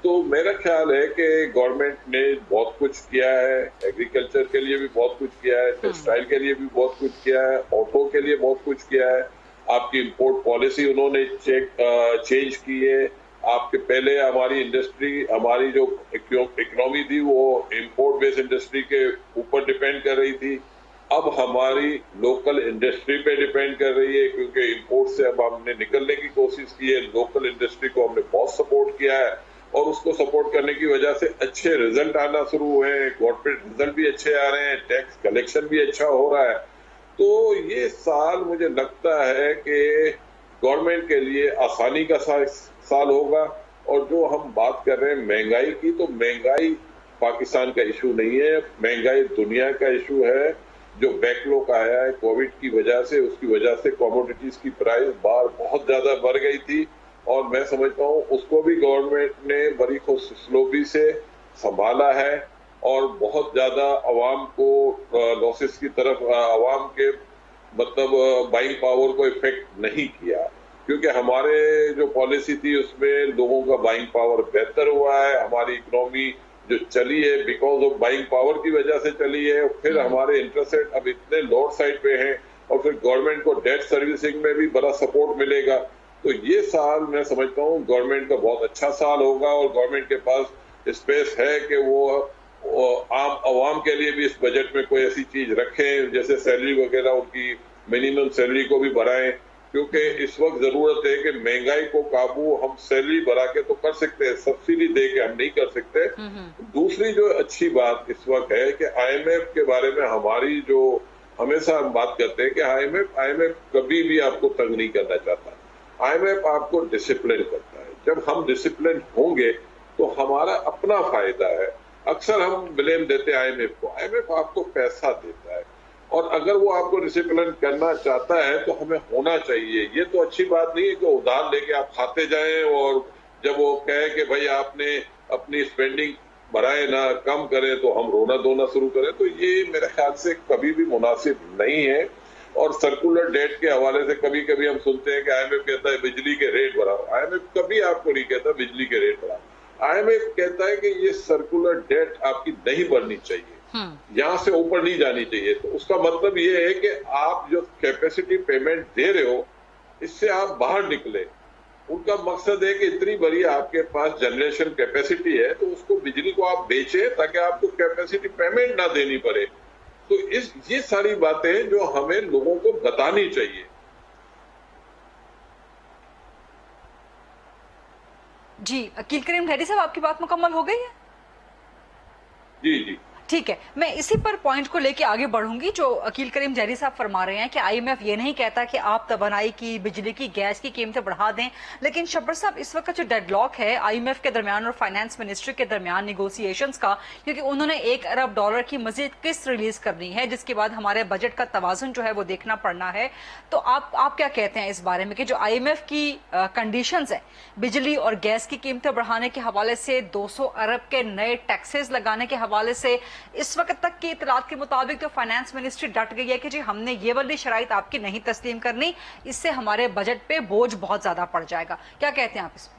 تو میرا خیال ہے کہ گورنمنٹ نے بہت کچھ کیا ہے، ایگریکلچر کے لیے بھی بہت کچھ کیا ہے، ٹیکسٹائل کے لیے بھی بہت کچھ کیا ہے، آٹو کے لیے بہت کچھ کیا ہے. آپ کی امپورٹ پالیسی انہوں نے چینج کی ہے. آپ کے پہلے ہماری انڈسٹری، ہماری جو اکنامی تھی وہ امپورٹ بیس انڈسٹری کے اوپر ڈیپینڈ کر رہی تھی. اب ہماری لوکل انڈسٹری پہ ڈیپینڈ کر رہی ہے کیونکہ امپورٹ سے اب ہم نے نکلنے کی کوشش کی ہے. لوکل انڈسٹری کو ہم نے بہت سپورٹ کیا ہے اور اس کو سپورٹ کرنے کی وجہ سے اچھے ریزلٹ آنا شروع ہوئے ہیں. گورنمنٹ ریزلٹ بھی اچھے آ رہے ہیں، ٹیکس کلیکشن بھی اچھا ہو رہا ہے. تو یہ سال مجھے لگتا ہے کہ گورنمنٹ کے لیے آسانی کا سال ہوگا. اور جو ہم بات کر رہے ہیں مہنگائی کی، تو مہنگائی پاکستان کا ایشو نہیں ہے، مہنگائی دنیا کا ایشو ہے. جو بیکلوگ آیا ہے کووڈ کی وجہ سے، اس کی وجہ سے کموڈیٹیز کی پرائز بہت زیادہ بڑھ گئی تھی اور میں سمجھتا ہوں اس کو بھی گورنمنٹ نے بڑی خوشسلوبی سے سنبھالا ہے اور بہت زیادہ عوام کو لاسز کی طرف، عوام کے मतलब बाइंग पावर को इफेक्ट नहीं किया, क्योंकि हमारे जो पॉलिसी थी उसमें लोगों का बाइंग पावर बेहतर हुआ है। हमारी इकोनॉमी जो चली है बिकॉज ऑफ बाइंग पावर की वजह से चली है। फिर हमारे इंटरेस्ट रेट अब इतने लोअर साइड पे हैं और फिर गवर्नमेंट को डेट सर्विसिंग में भी बड़ा सपोर्ट मिलेगा। तो ये साल मैं समझता हूँ गवर्नमेंट का बहुत अच्छा साल होगा और गवर्नमेंट के पास स्पेस है कि वो आम आवाम के लिए भी इस बजट में कोई ऐसी चीज रखें, जैसे सैलरी वगैरह उनकी मिनिमम सैलरी को भी बढ़ाएं, क्योंकि इस वक्त जरूरत है कि महंगाई को काबू हम सैलरी बढ़ा के तो कर सकते हैं, सब्सिडी दे के हम नहीं कर सकते। दूसरी जो अच्छी बात इस वक्त है कि IMF के बारे में हमारी जो हमेशा हम बात करते हैं कि IMF कभी भी आपको तंग नहीं करना चाहता। IMF आपको डिसिप्लिन करता है। जब हम डिसिप्लिन होंगे तो हमारा अपना फायदा है। अक्सर हम ब्लेम देते हैं IMF को, IMF आपको पैसा देता है और अगर वो आपको डिसिप्लिन करना चाहता है तो हमें होना चाहिए। ये तो अच्छी बात नहीं है कि उधार लेके आप खाते जाएं और जब वो कहे कि भाई आपने अपनी स्पेंडिंग बढ़ाए ना कम करें तो हम रोना धोना शुरू करें, तो ये मेरे ख्याल से कभी भी मुनासिब नहीं है। और सर्कुलर डेट के हवाले से कभी कभी हम सुनते हैं कि IMF कहता है बिजली के रेट बढ़ाओ। IMF कभी आपको नहीं कहता बिजली के रेट बढ़ाओ। IMF कहता है कि ये सर्कुलर डेट आपकी नहीं बढ़नी चाहिए, यहाँ से ऊपर नहीं जानी चाहिए। तो उसका मतलब ये है कि आप जो कैपेसिटी पेमेंट दे रहे हो इससे आप बाहर निकले। उनका मकसद है कि इतनी बड़ी आपके पास जनरेशन कैपेसिटी है तो उसको बिजली को आप बेचें ताकि आपको कैपेसिटी पेमेंट ना देनी पड़े। तो ये सारी बातें जो हमें लोगों को बतानी चाहिए। जी अकील करीम ढेरी साहब, आपकी बात मुकम्मल हो गई है? जी जी ठीक है, मैं इसी पर पॉइंट को लेके आगे बढ़ूंगी जो अकील करीम जहरी साहब फरमा रहे हैं कि IMF ये नहीं कहता कि आप तवानाई की, बिजली की, गैस की कीमतें बढ़ा दें। लेकिन शब्बर साहब, इस वक्त जो डेडलॉक है IMF के दरमियान और फाइनेंस मिनिस्ट्री के दरमियान निगोसिएशंस का, क्योंकि उन्होंने $1 अरब की मजीद किस्त रिलीज करनी है जिसके बाद हमारे बजट का तवाजुन जो है वो देखना पड़ना है। तो आप क्या कहते हैं इस बारे में कि जो IMF की कंडीशंस है बिजली और गैस की कीमतें बढ़ाने के हवाले से, 200 अरब के नए टैक्सेस लगाने के हवाले से, इस वक्त तक की इतलात के मुताबिक तो फाइनेंस मिनिस्ट्री डट गई है कि जी हमने ये वाली शराइत आपकी नहीं तस्लीम करनी, इससे हमारे बजट पे बोझ बहुत ज्यादा पड़ जाएगा। क्या कहते हैं आप इसमें?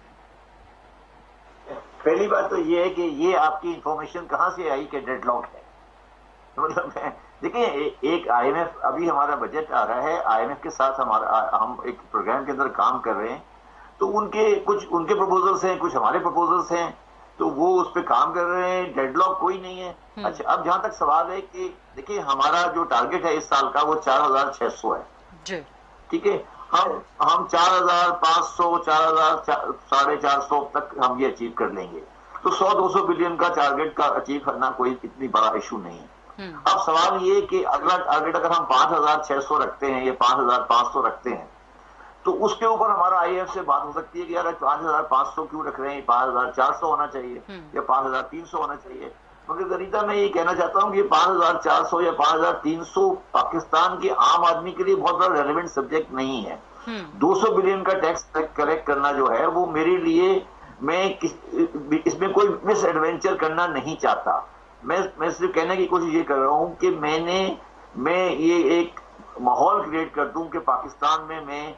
पहली बात तो ये है कि ये आपकी इंफॉर्मेशन कहां से आई कि डेडलॉक है। मतलब देखिए, एक IMF, अभी हमारा बजट आ रहा है, IMF के साथ हम एक प्रोग्राम के अंदर काम कर रहे हैं, तो कुछ उनके प्रपोजल्स हैं, कुछ हमारे प्रपोजल्स हैं, तो वो उस पर काम कर रहे हैं। डेडलॉक कोई नहीं है। अच्छा, अब जहां तक सवाल है कि देखिए हमारा जो टारगेट है इस साल का वो 4600 है। ठीक है, हम 4500, 4,500 तक हम ये अचीव कर लेंगे। तो 100-200 बिलियन का टारगेट का अचीव करना कोई इतनी बड़ा इशू नहीं है। अब सवाल ये कि अगला टारगेट अगर हम 5600 रखते हैं या 5500 रखते हैं तो उसके ऊपर हमारा IMF से बात हो सकती है कि यार 5500 क्यों रख रहे हैं, 5400 होना चाहिए या 5300 होना चाहिए। मगर गरीदा मैं ये कहना चाहता हूँ कि 5400 या 5300 पाकिस्तान के आम आदमी के लिए बहुत बड़ा रेलेवेंट सब्जेक्ट नहीं है। 200 बिलियन का टैक्स कलेक्ट करना जो है वो मेरे लिए, मैं इसमें कोई मिस एडवेंचर करना नहीं चाहता। मैं सिर्फ कहने की कोशिश ये कर रहा हूँ कि मैं ये एक माहौल क्रिएट कर दूं कि पाकिस्तान में मैं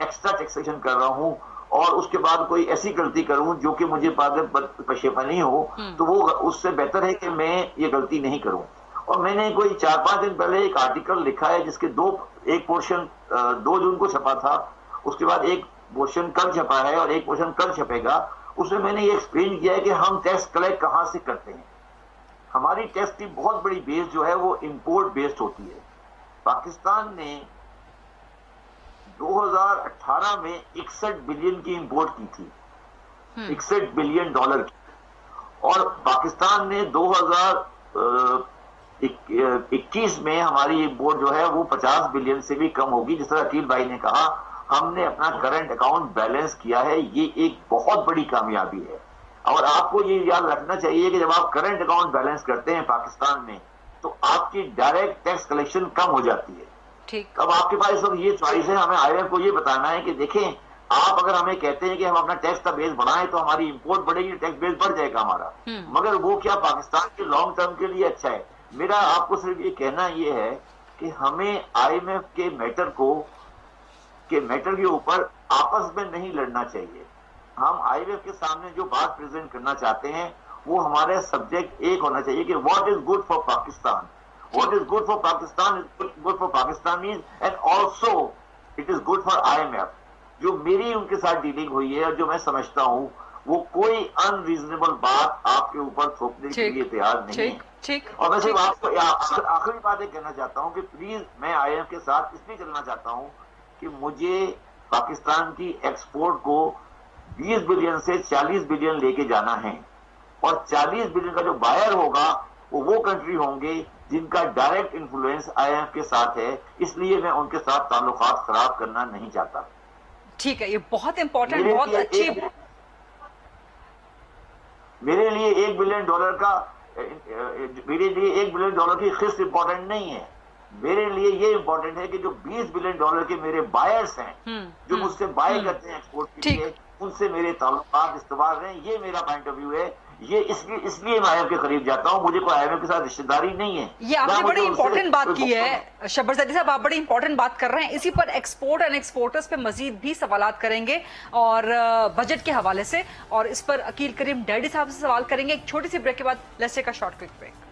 एक्स्ट्रा टैक्सेशन कर रहा हूं और उसके बाद कोई ऐसी गलती करूं जो कि मुझे बाद में पशेमानी हो, तो वो उससे बेहतर है कि मैं ये गलती नहीं करूं। और मैंने कोई 4-5 दिन पहले एक आर्टिकल लिखा है जिसके एक पोर्शन 2 जून को छपा था, उसके बाद एक पोर्शन कल छपा है और एक पोर्शन कल छपेगा। उसमें मैंने ये एक्सप्लेन किया है कि हम टैक्स कलेक्ट कहां से करते हैं। हमारी टैक्स की बहुत बड़ी बेस जो है वो इंपोर्ट बेस्ड होती है। पाकिस्तान ने 2018 में 61 बिलियन की इंपोर्ट की थी, $61 बिलियन की, और पाकिस्तान ने 2021 में हमारी इंपोर्ट जो है वो 50 बिलियन से भी कम होगी। जिस तरह अकील भाई ने कहा, हमने अपना करंट अकाउंट बैलेंस किया है, ये एक बहुत बड़ी कामयाबी है। और आपको ये याद रखना चाहिए कि जब आप करंट अकाउंट बैलेंस करते हैं पाकिस्तान में तो आपकी डायरेक्ट टैक्स कलेक्शन कम हो जाती है। ठीक। अब आपके पास सब ये चॉइस है, हमें IMF को ये बताना है कि देखें, आप अगर हमें कहते हैं कि हम अपना टैक्स का बेस बढ़ाएं तो हमारी इंपोर्ट बढ़ेगी, टैक्स बेस बढ़ जाएगा हमारा, मगर वो क्या पाकिस्तान के लॉन्ग टर्म के लिए अच्छा है? मेरा आपको सिर्फ ये कहना ये है کہ ہمیں IMF کے میٹر کے اوپر آپس میں نہیں لڑنا چاہیے. ہم IMF کے سامنے جو بات پریزنٹ کرنا چاہتے ہیں وہ ہمارا سبجیکٹ ایک ہونا چاہیے کہ what is good for Pakistan. What is good for Pakistan is good for Pakistanis and also it is good for IMF. جو میری ان کے ساتھ ڈیلنگ ہوئی ہے اور جو میں سمجھتا ہوں وہ کوئی ان ریزنیبل بات آپ کے اوپر تھوپنے کے لیے تیار نہیں ہے. اور میں صرف آپ کو آخری بات یہ کہنا چاہتا ہوں کہ پلیز میں IMF کے ساتھ اس لیے چلنا چاہتا ہوں کہ مجھے پاکستان کی ایکسپورٹ کو 20 بلین سے 40 بلین لے کے جانا ہے اور 40 بلین کا جو بائر ہوگا وہ کنٹری ہوں گے جن کا ڈائریکٹ انفلوئنس IMF کے ساتھ ہے. اس لیے میں ان کے ساتھ تعلقات خراب کرنا نہیں چاہتا. ٹھیک ہے, یہ بہت امپورٹنٹ, بہت اچھی. میرے لیے $1 بلین کی قسط امپورٹنٹ نہیں ہے. میرے لیے یہ امپورٹنٹ ہے کہ جو $20 بلین کے میرے بائرس ہیں جو مجھ سے بائی کرتے ہیں ایکسپورٹ کے لیے, ان سے میرے تعلقات استوار رہیں. یہ میرا پوائنٹ آف ویو ہے. یہ اس لیے میں IMF کے قریب جاتا ہوں. مجھے کوئی IMF کے ساتھ رشتہ داری نہیں ہے. یہ آپ نے بڑی امپورٹنٹ بات کی ہے شبر زیدی صاحب, آپ بڑی امپورٹنٹ بات کر رہے ہیں. اسی پر ایکسپورٹ اینڈ ایکسپورٹرز پہ مزید بھی سوالات کریں گے اور بجٹ کے حوالے سے, اور اس پر عقیل کریم ڈیڈی صاحب سے سوال کریں گے. ایک چھوٹی سی بریک کے بعد let's take a short quick break.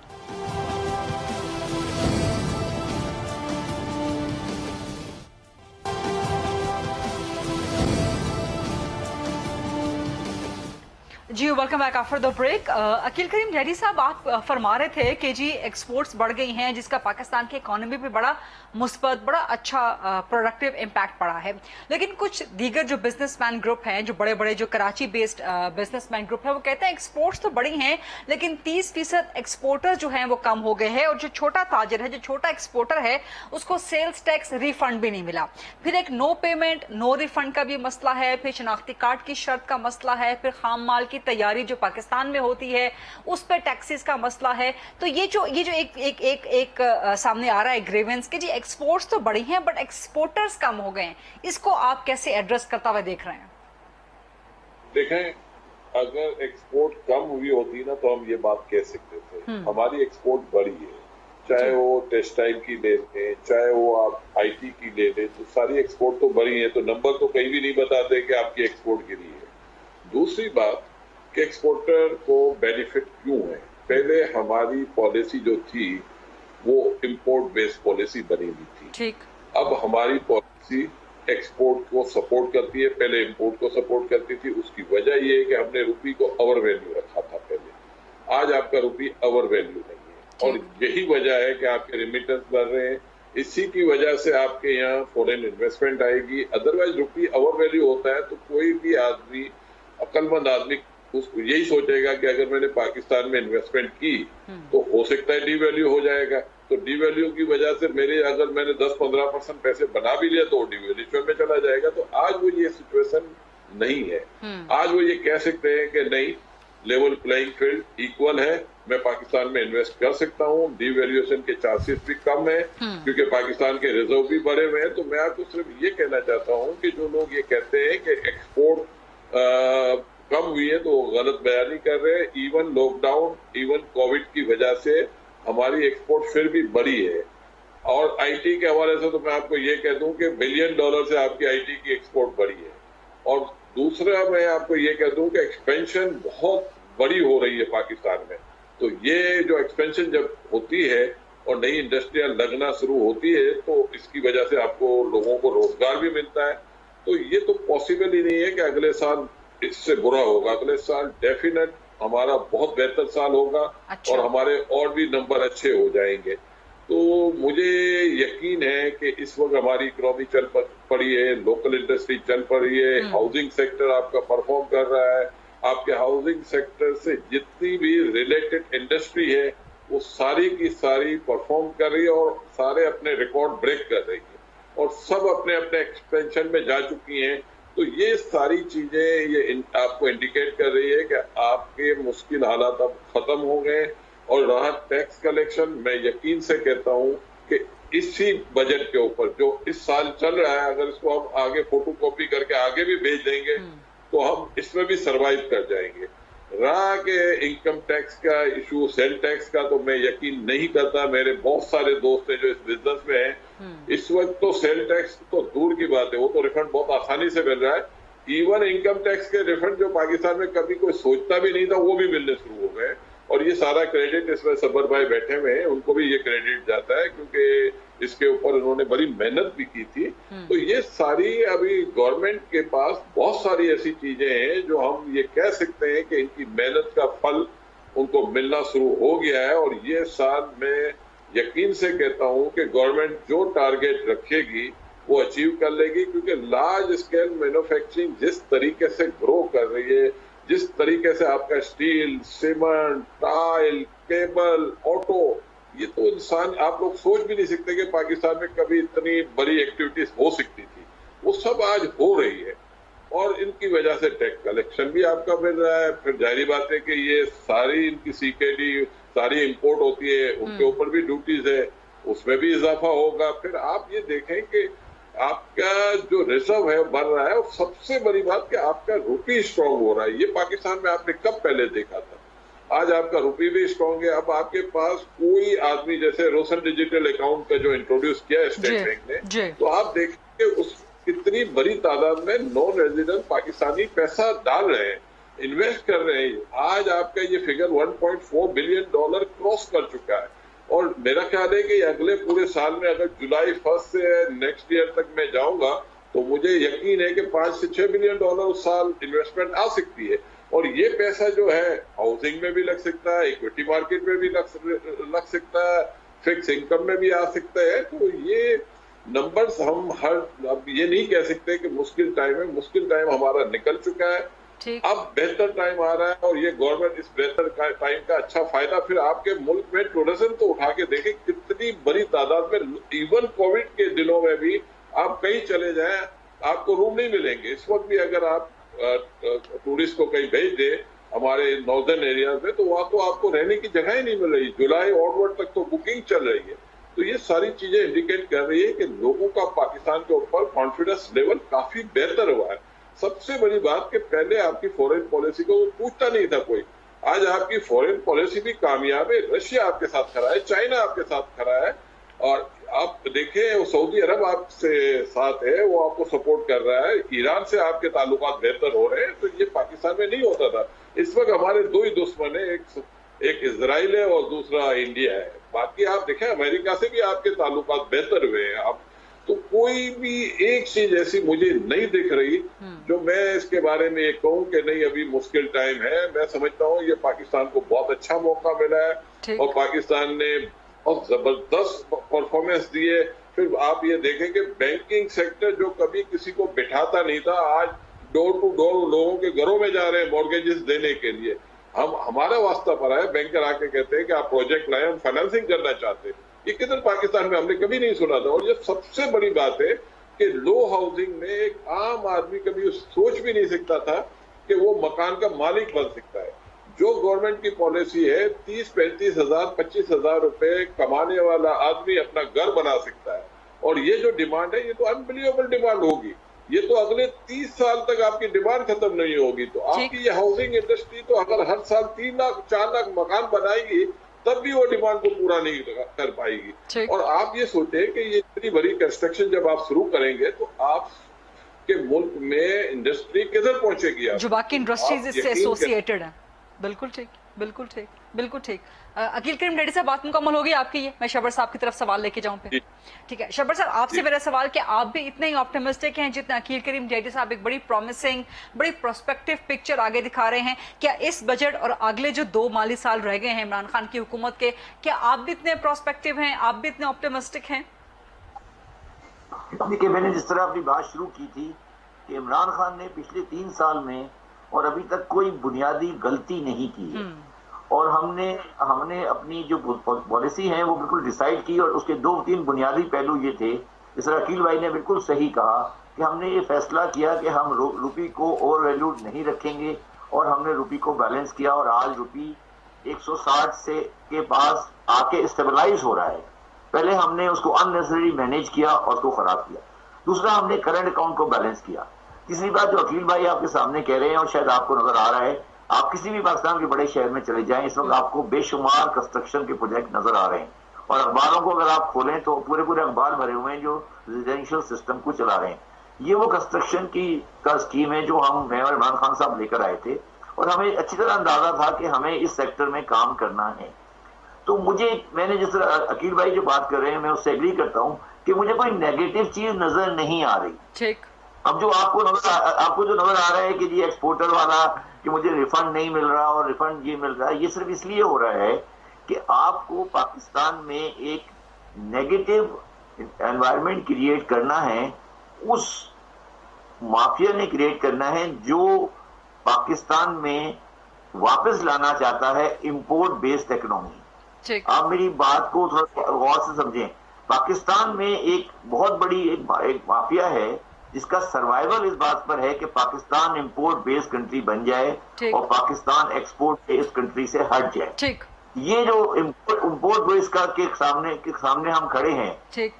جی welcome back after the break. Aqeel Karim Dhedhi Sahab, آپ فرما رہے تھے کہ جی ایکسپورٹس بڑھ گئی ہیں جس کا پاکستان کی اکانومی پہ بڑا مثبت, بڑا اچھا پروڈکٹیو امپیکٹ پڑا ہے. لیکن کچھ دیگر جو بزنس مین گروپ ہیں, جو بڑے بڑے جو Karachi based business man group ہے, وہ کہتے ہیں ایکسپورٹس تو بڑی ہیں لیکن 30% ایکسپورٹر جو ہیں وہ کم ہو گئے ہیں, اور جو چھوٹا تاجر ہے, جو چھوٹا ایکسپورٹر ہے, اس کو سیلز ٹیکس ریفنڈ بھی نہیں ملا. پھر ایک نو پیمنٹ نو ریفنڈ کا بھی مسئلہ ہے, پھر شناختی کارڈ کی شرط کا مسئلہ ہے, پھر خام مال کی تیاری جو پاکستان میں ہوتی ہے اس پہ ٹیکسز کا مسئلہ ہے. تو یہ جو ایک سامنے آ رہا ہے گریونس کہ جی ایکسپورٹس تو بڑی ہیں بٹ ایکسپورٹرز کم ہو گئے ہیں, اس کو آپ کیسے ایڈریس کرتا ہوا دیکھ رہے ہیں؟ دیکھیں, اگر ایکسپورٹ کم ہوئی ہوتی نا تو ہم یہ بات کہہ سکتے تھے. ہماری ایکسپورٹ بڑی ہے, چاہے وہ ٹیکسٹائل کی لے لیں, چاہے وہ آپ IT کی لے لیں, تو ساری ایکسپورٹ تو بڑی ہے. تو نمبر تو کہیں بھی نہیں بتاتے کہ آپ کی ایکسپورٹ گری ہے. دوسری بات کہ ایکسپورٹر کو بینیفٹ کیوں ہے. پہلے ہماری پالیسی جو تھی وہ امپورٹ بیس پالیسی بنی ہوئی تھی. ٹھیک. اب ہماری پالیسی ایکسپورٹ کو سپورٹ کرتی ہے, پہلے امپورٹ کو سپورٹ کرتی تھی. اس کی وجہ یہ ہے کہ ہم نے روپی کو اوور ویلیو رکھا تھا پہلے. آج آپ کا روپی اوور ویلیو نہیں ہے, اور یہی وجہ ہے کہ آپ کے ریمیٹنس بڑھ رہے ہیں. اسی کی وجہ سے آپ کے یہاں فورن انویسٹمنٹ آئے گی. ادروائز روپی اوور ویلیو ہوتا ہے تو کوئی بھی آدمی, عقل مند آدمی, اس کو یہی سوچے گا کہ اگر میں نے پاکستان میں انویسٹمنٹ کی تو ہو سکتا ہے ڈی ویلیو ہو جائے گا. تو ڈی ویلیو کی وجہ سے اگر میں نے 10-15% پیسے بنا بھی لیا تو ڈی ویلیو میں چلا جائے گا. تو آج وہ یہ سچویشن نہیں ہے. آج وہ یہ کہہ سکتے ہیں کہ نہیں, لیول پلئنگ فیلڈ ایکول ہے, میں پاکستان میں انویسٹ کر سکتا ہوں, ڈی ویلیویشن کے چانسز بھی کم ہیں کیونکہ پاکستان کے ریزرو بھی بڑے ہوئے ہیں. تو میں آپ کو صرف یہ کہنا چاہتا ہوں کہ جو لوگ یہ کہتے ہیں کہ ایکسپورٹ کم ہوئی ہے تو وہ غلط بیانی کر رہے ہیں. Even lockdown, even COVID کی وجہ سے ہماری ایکسپورٹ پھر بھی بڑی ہے. اور IT کے حوالے سے تو میں آپ کو یہ کہہ دوں کہ $1 بلین سے آپ کی IT کی ایکسپورٹ بڑی ہے. اور دوسرا میں آپ کو یہ کہہ دوں کہ ایکسپینشن بہت بڑی ہو رہی ہے پاکستان میں. تو یہ جو ایکسپینشن جب ہوتی ہے اور نئی انڈسٹریاں لگنا شروع ہوتی ہے تو اس کی وجہ سے آپ کو لوگوں کو روزگار بھی ملتا ہے. تو یہ تو پاسبل ہی نہیں ہے کہ اگلے سال اس سے برا ہوگا. اگلے سال ڈیفینیٹ ہمارا بہت بہتر سال ہوگا اور ہمارے اور بھی نمبر اچھے ہو جائیں گے. تو مجھے یقین ہے کہ اس وقت ہماری اکنامی چل پڑی ہے, لوکل انڈسٹری چل پڑی ہے, ہاؤسنگ سیکٹر آپ کا پرفارم کر رہا ہے. آپ کے ہاؤسنگ سیکٹر سے جتنی بھی ریلیٹڈ انڈسٹری ہے وہ ساری کی ساری پرفارم کر رہی ہے اور سارے اپنے ریکارڈ بریک کر رہی ہے اور سب اپنے اپنے ایکسپینشن میں جا چکی ہیں. تو یہ ساری چیزیں یہ آپ کو انڈیکیٹ کر رہی ہے کہ آپ کے مشکل حالات اب ختم ہو گئے. اور رہا ٹیکس کلیکشن, میں یقین سے کہتا ہوں کہ اسی بجٹ کے اوپر جو اس سال چل رہا ہے, اگر اس کو ہم آگے فوٹو کاپی کر کے آگے بھی بھیج دیں گے تو ہم اس میں بھی سروائیو کر جائیں گے. रहा कि इनकम टैक्स का इशू, सेल टैक्स का, तो मैं यकीन नहीं करता। मेरे बहुत सारे दोस्त हैं जो इस बिजनेस में हैं, इस वक्त तो सेल टैक्स तो दूर की बात है, वो तो रिफंड बहुत आसानी से मिल रहा है। इवन इनकम टैक्स के रिफंड जो पाकिस्तान में कभी कोई सोचता भी नहीं था, वो भी मिलने शुरू हो गए। और ये सारा क्रेडिट, इसमें सबर भाई बैठे हुए हैं, उनको भी ये क्रेडिट जाता है, क्योंकि इसके ऊपर उन्होंने बड़ी मेहनत भी की थी। तो ये सारी अभी गवर्नमेंट के पास बहुत सारी ऐसी चीजें हैं जो हम ये कह सकते हैं कि इनकी मेहनत का फल उनको मिलना शुरू हो गया है। और ये साल मैं यकीन से कहता हूं कि गवर्नमेंट जो टारगेट रखेगी वो अचीव कर लेगी, क्योंकि लार्ज स्केल मैन्युफैक्चरिंग जिस तरीके से ग्रो कर रही है, जिस तरीके से आपका steel, cement, tile, cable, auto, ये तो इंसान, आप लोग सोच भी नहीं सकते कि पाकिस्तान में कभी इतनी बड़ी एक्टिविटीज हो सकती थी, वो सब आज हो रही है। और इनकी वजह से टैक्स कलेक्शन भी आपका मिल रहा है। फिर जाहिर बात है कि ये सारी इनकी सीकेडी सारी इंपोर्ट होती है, उनके ऊपर भी ड्यूटीज है, उसमें भी इजाफा होगा। फिर आप ये देखें कि आपका जो रिजर्व है बढ़ रहा है, और सबसे बड़ी बात कि आपका रुपी स्ट्रांग हो रहा है। ये पाकिस्तान में आपने कब पहले देखा था? आज आपका रुपी भी स्ट्रांग है। अब आपके पास कोई आदमी, जैसे रोशन डिजिटल अकाउंट का जो इंट्रोड्यूस किया है स्टेट बैंक ने, तो आप देखेंगे उस कितनी बड़ी तादाद में नॉन रेजिडेंट पाकिस्तानी पैसा डाल रहे हैं, इन्वेस्ट कर रहे हैं। आज आपका ये फिगर $1.4 बिलियन क्रॉस कर चुका है। और मेरा ख्याल है कि अगले पूरे साल में, अगर जुलाई 1 से नेक्स्ट ईयर तक मैं जाऊंगा, तो मुझे यकीन है कि 5 से 6 बिलियन डॉलर उस साल इन्वेस्टमेंट आ सकती है। और ये पैसा जो है हाउसिंग में भी लग सकता है, इक्विटी मार्केट में भी लग सकता है, फिक्स इनकम में भी आ सकता है। तो ये नंबर्स हम अब ये नहीं कह सकते कि मुश्किल टाइम है, मुश्किल टाइम हमारा निकल चुका है, अब बेहतर टाइम आ रहा है। और ये गवर्नमेंट इस बेहतर टाइम का अच्छा फायदा, फिर आपके मुल्क में टूरिज्म तो उठा के देखें, कितनी बड़ी तादाद में, इवन कोविड के दिनों में भी आप कहीं चले जाएं, आपको रूम नहीं मिलेंगे। इस वक्त भी अगर आप टूरिस्ट को कहीं भेज दे हमारे नॉर्दर्न एरियाज में, तो वहां तो आपको रहने की जगह ही नहीं मिल रही। जुलाई ऑनवर्ड तक तो बुकिंग चल रही है। तो ये सारी चीजें इंडिकेट कर रही है कि लोगों का पाकिस्तान के ऊपर कॉन्फिडेंस लेवल काफी बेहतर हुआ है। सबसे बड़ी बात कि पहले आपकी फॉरेन पॉलिसी को पूछता नहीं था कोई, आज आपकी फॉरेन पॉलिसी भी कामयाब है। रशिया आपके साथ खड़ा है, चाइना आपके साथ खड़ा है, और आप देखें सऊदी अरब आपसे साथ है, वो आपको सपोर्ट कर रहा है। ईरान से आपके ताल्लुकात बेहतर हो रहे हैं। तो ये पाकिस्तान में नहीं होता था। इस वक्त हमारे दो ही दुश्मन है, एक इजराइल है और दूसरा इंडिया है। बाकी आप देखें अमेरिका से भी आपके ताल्लुकात बेहतर हुए हैं। आप तो कोई भी एक चीज ऐसी मुझे नहीं दिख रही जो मैं इसके बारे में ये कहूँ कि नहीं अभी मुश्किल टाइम है। मैं समझता हूँ ये पाकिस्तान को बहुत अच्छा मौका मिला है, और पाकिस्तान ने बहुत जबरदस्त परफॉर्मेंस दी है। फिर आप ये देखें कि बैंकिंग सेक्टर जो कभी किसी को बिठाता नहीं था, आज डोर टू डोर लोगों के घरों में जा रहे हैं मॉर्गेजेस देने के लिए। हमारा वास्ता पड़ा है, बैंकर आके कहते हैं कि आप प्रोजेक्ट लाए, हम फाइनेंसिंग करना चाहते हैं। ये किधर पाकिस्तान में हमने कभी नहीं सुना था। और ये सबसे बड़ी बात है कि लो हाउसिंग में एक आम आदमी कभी सोच भी नहीं सकता था कि वो मकान का मालिक बन सकता है। जो गवर्नमेंट की पॉलिसी है, 30-35 हजार 25 हजार रुपए कमाने वाला आदमी अपना घर बना सकता है। और ये जो डिमांड है, ये तो अनबिलीवेबल डिमांड होगी। ये तो अगले 30 साल तक आपकी डिमांड खत्म नहीं होगी। तो आपकी ये हाउसिंग इंडस्ट्री तो अगर हर साल 3 लाख 4 लाख मकान बनाएगी, तब भी वो डिमांड को पूरा नहीं कर पाएगी। और आप ये सोचें कि ये इतनी बड़ी कंस्ट्रक्शन जब आप शुरू करेंगे, तो आप के मुल्क में इंडस्ट्री किधर पहुंचेगी? जो बाकी इंडस्ट्रीज इससे एसोसिएटेड है। बिल्कुल ठीक, बिल्कुल ठीक, बिल्कुल ठीक। अकील करीम डैडी साहब, बात मुकम्मल होगी आपकी। ये मैं शबर साहब की तरफ सवाल लेके जाऊं पे। ठीक है शबर साहब, आपसे मेरा सवाल कि आप भी इतने ही ऑप्टिमिस्टिक हैं जितना अकील करीम डैडी साहब एक बड़ी प्रॉमिसिंग, बड़ी प्रोस्पेक्टिव पिक्चर आगे दिखा रहे हैं। क्या इस बजट और अगले जो 2 माली साल रह गए हैं इमरान खान की हुकूमत के, क्या आप भी इतने प्रोस्पेक्टिव हैं, आप भी इतने ऑप्टिमिस्टिक हैं? देखिए, मैंने जिस तरह अपनी बात शुरू की थी कि इमरान खान ने पिछले 3 साल में और अभी तक कोई बुनियादी गलती नहीं की है। और हमने अपनी जो पॉलिसी है वो बिल्कुल डिसाइड की, और उसके 2-3 बुनियादी पहलू ये थे, जिस तरह अकील भाई ने बिल्कुल सही कहा कि हमने ये फैसला किया कि हम रुपी को ओवर वैल्यूड नहीं रखेंगे, और हमने रुपी को बैलेंस किया। और आज रुपी 160 से के पास आके स्टेबलाइज हो रहा है। पहले हमने उसको अननेसेसरी मैनेज किया और उसको खराब किया। दूसरा, हमने करंट अकाउंट को बैलेंस किया। तीसरी बात जो अकील भाई आपके सामने कह रहे हैं और शायद आपको नजर आ रहा है, آپ کسی بھی پاکستان کے بڑے شہر میں چلے جائیں، اس وقت آپ کو بے شمار کنسٹرکشن کے پروجیکٹ نظر آ رہے ہیں، اور اخباروں کو اگر آپ کھولیں تو پورے اخبار بھرے ہوئے ہیں جو ریزیڈینشیل سسٹم کو چلا رہے ہیں۔ یہ وہ کنسٹرکشن کا اسکیم ہے جو میں اور عمران خان صاحب لے کر آئے تھے، اور ہمیں اچھی طرح اندازہ تھا کہ ہمیں اس سیکٹر میں کام کرنا ہے۔ تو میں نے جس طرح عقیل بھائی جو بات کر رہے ہیں میں اس سے ایگری کرتا ہوں کہ مجھے کوئی نیگیٹو چیز نظر نہیں آ رہی۔ اب جو آپ کو جو نظر آ رہا ہے کہ جی ایکسپورٹر والا کہ مجھے ریفنڈ نہیں مل رہا اور ریفنڈ یہ مل رہا ہے، یہ صرف اس لیے ہو رہا ہے کہ آپ کو پاکستان میں ایک نیگیٹو انوائرمنٹ کریٹ کرنا ہے، اس مافیا نے کریٹ کرنا ہے جو پاکستان میں واپس لانا چاہتا ہے امپورٹ بیسڈ اکنامی۔ آپ میری بات کو تھوڑا غور سے سمجھیں، پاکستان میں ایک بہت بڑی ایک مافیا ہے جس کا سروائیول اس بات پر ہے کہ پاکستان امپورٹ بیسڈ کنٹری بن جائے اور پاکستان ایکسپورٹ بیسڈ کنٹری سے ہٹ جائے۔ یہ جو امپورٹ بیس کا کے سامنے ہم کھڑے ہیں،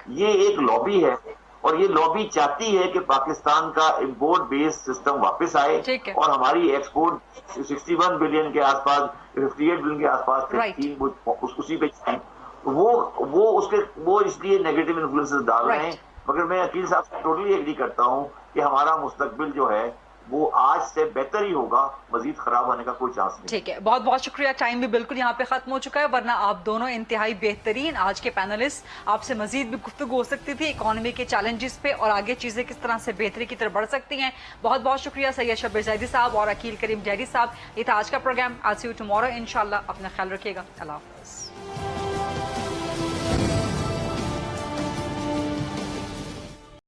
یہ ایک لابی ہے، اور یہ لابی چاہتی ہے کہ پاکستان کا امپورٹ بیس سسٹم واپس آئے اور ہماری ایکسپورٹ 61 بلین کے آس پاس 58 بلین کے آس پاس اسی پہ جائیں۔ وہ اس لیے نیگیٹو انفلوئنسز ڈال رہے ہیں، مگر میں عقیل صاحب سے ٹوٹلی ایگری کرتا ہوں کہ ہمارا مستقبل جو ہے وہ آج سے بہتر ہی ہوگا، مزید خراب ہونے کا کوئی چانس نہیں۔ ٹھیک ہے، بہت بہت شکریہ، ٹائم بھی بالکل یہاں پہ ختم ہو چکا ہے، ورنہ آپ دونوں انتہائی بہترین آج کے پینلسٹ، آپ سے مزید بھی گفتگو ہو سکتی تھی اکانومی کے چیلنجز پہ اور آگے چیزیں کس طرح سے بہتری کی طرف بڑھ سکتی ہیں۔ بہت بہت شکریہ سید شبیر زیدی صاحب اور عقیل کریم ڈیری صاحب۔ یہ تھا آج کا پروگرام، آج سی یو ٹمورو انشاءاللہ۔ اپنا خیال رکھیے گا، اللہ حافظ۔